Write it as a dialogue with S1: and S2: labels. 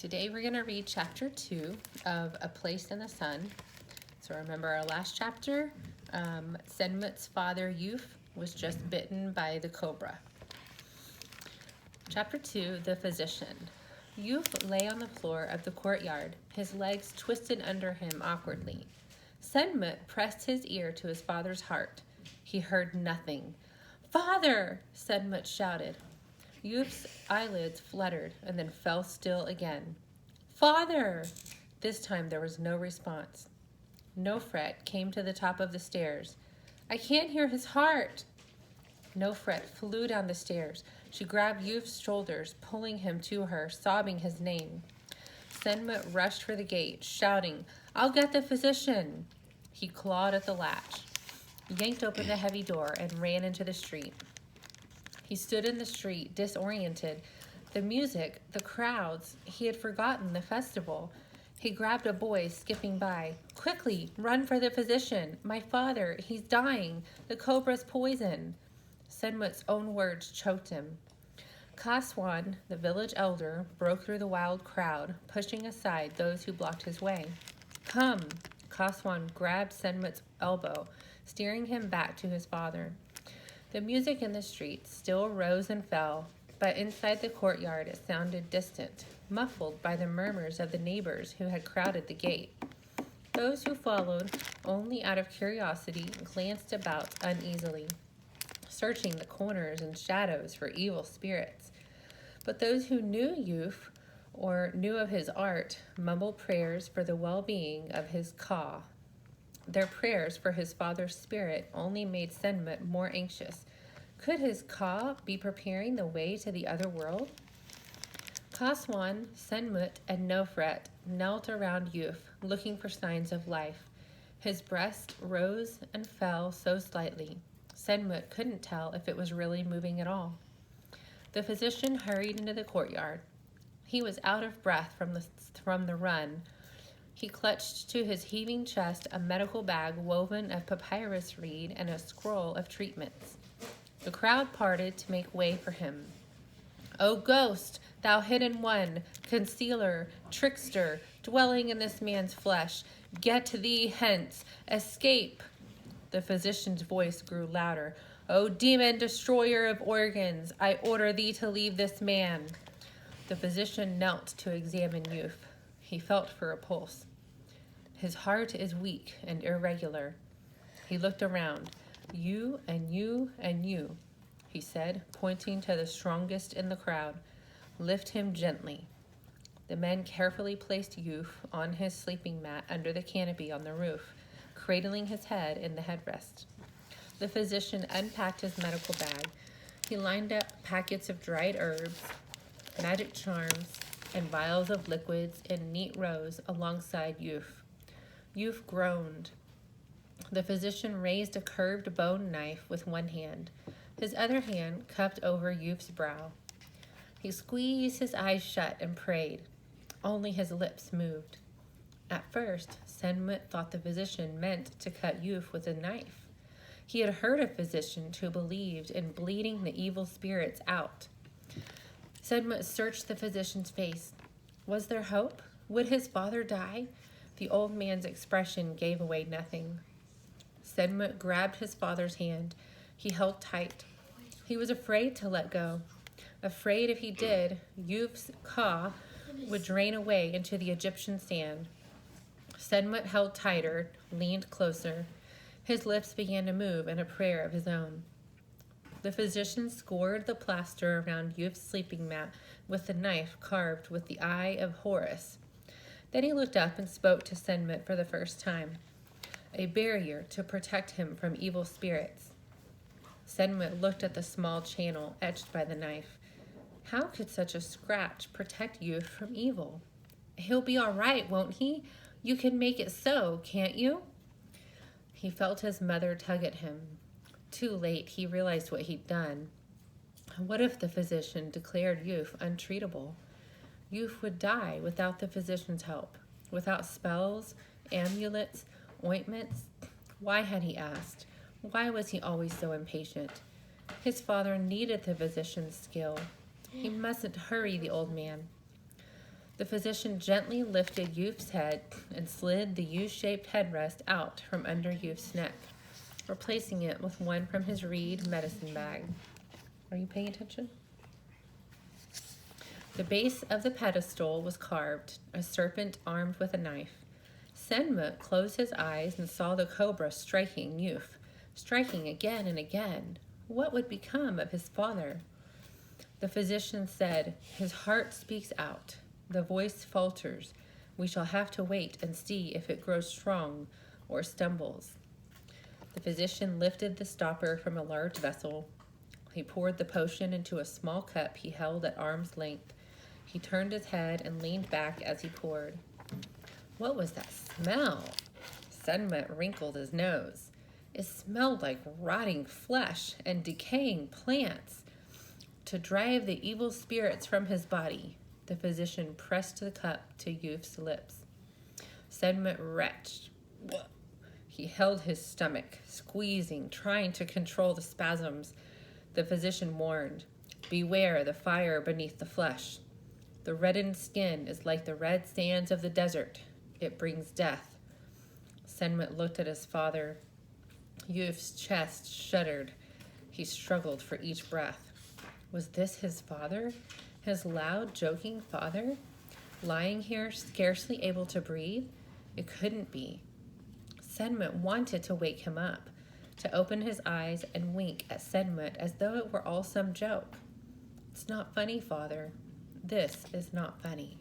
S1: Today we're going to read chapter 2 of A Place in the Sun. So remember our last chapter, Senmut's father Yuf was just bitten by the cobra. Chapter 2, The Physician. Yuf lay on the floor of the courtyard, his legs twisted under him awkwardly. Senmut pressed his ear to his father's heart. He heard nothing. "Father!" Senmut shouted. Yuf's eyelids fluttered and then fell still again. "Father!" This time there was no response. Nofret came to the top of the stairs. "I can't hear his heart." Nofret flew down the stairs. She grabbed Yuf's shoulders, pulling him to her, sobbing his name. Senmut rushed for the gate, shouting, "I'll get the physician!" He clawed at the latch, yanked open the heavy door, and ran into the street. He stood in the street, disoriented. The music, the crowds, he had forgotten the festival. He grabbed a boy skipping by. "Quickly, run for the physician! My father, he's dying! The cobra's poison!" Senmut's own words choked him. Kaswan, the village elder, broke through the wild crowd, pushing aside those who blocked his way. "Come!" Kaswan grabbed Senmut's elbow, steering him back to his father. The music in the street still rose and fell, but inside the courtyard it sounded distant, muffled by the murmurs of the neighbors who had crowded the gate. Those who followed, only out of curiosity, glanced about uneasily, searching the corners and shadows for evil spirits. But those who knew Yuf or knew of his art mumbled prayers for the well-being of his Ka. Their prayers for his father's spirit only made Senmut more anxious. Could his Ka be preparing the way to the other world? Kaswan, Senmut, and Nofret knelt around Yuf, looking for signs of life. His breast rose and fell so slightly. Senmut couldn't tell if it was really moving at all. The physician hurried into the courtyard. He was out of breath from the run. He clutched to his heaving chest a medical bag woven of papyrus reed and a scroll of treatments. The crowd parted to make way for him. "O ghost, thou hidden one, concealer, trickster, dwelling in this man's flesh, get thee hence, escape!" The physician's voice grew louder. "O demon, destroyer of organs, I order thee to leave this man." The physician knelt to examine Yuf. He felt for a pulse. "His heart is weak and irregular." He looked around. "You and you and you," he said, pointing to the strongest in the crowd. "Lift him gently." The men carefully placed Yuf on his sleeping mat under the canopy on the roof, cradling his head in the headrest. The physician unpacked his medical bag. He lined up packets of dried herbs, magic charms, and vials of liquids in neat rows alongside Yuf. Yuf groaned. The physician raised a curved bone knife with one hand. His other hand cupped over Yuf's brow. He squeezed his eyes shut and prayed. Only his lips moved. At first, Senmut thought the physician meant to cut Yuf with a knife. He had heard of physicians who believed in bleeding the evil spirits out. Senmut searched the physician's face. Was there hope? Would his father die? The old man's expression gave away nothing. Senmut grabbed his father's hand. He held tight. He was afraid to let go. Afraid if he did, Yuf's Ka would drain away into the Egyptian sand. Senmut held tighter, leaned closer. His lips began to move in a prayer of his own. The physician scored the plaster around Yuf's sleeping mat with the knife carved with the eye of Horus. Then he looked up and spoke to Senmut for the first time, a barrier to protect him from evil spirits. Senmut looked at the small channel etched by the knife. How could such a scratch protect Yuf from evil? "He'll be all right, won't he? You can make it so, can't you?" He felt his mother tug at him. Too late, he realized what he'd done. What if the physician declared Yuf untreatable? Yuf would die without the physician's help, without spells, amulets, ointments. Why had he asked? Why was he always so impatient? His father needed the physician's skill. He mustn't hurry the old man. The physician gently lifted Yuf's head and slid the U-shaped headrest out from under Yuf's neck, replacing it with one from his reed medicine bag. Are you paying attention? The base of the pedestal was carved, a serpent armed with a knife. Senmut closed his eyes and saw the cobra striking Yuf, striking again and again. What would become of his father? The physician said, "His heart speaks out. The voice falters. We shall have to wait and see if it grows strong or stumbles." The physician lifted the stopper from a large vessel. He poured the potion into a small cup he held at arm's length. He turned his head and leaned back as he poured. What was that smell? Senmut wrinkled his nose. It smelled like rotting flesh and decaying plants. To drive the evil spirits from his body, the physician pressed the cup to Yuf's lips. Senmut retched. He held his stomach, squeezing, trying to control the spasms. The physician warned, "Beware the fire beneath the flesh. The reddened skin is like the red sands of the desert. It brings death." Senmut looked at his father. Yuf's chest shuddered. He struggled for each breath. Was this his father? His loud, joking father? Lying here, scarcely able to breathe? It couldn't be. Senmut wanted to wake him up, to open his eyes and wink at Senmut as though it were all some joke. "It's not funny, father. This is not funny."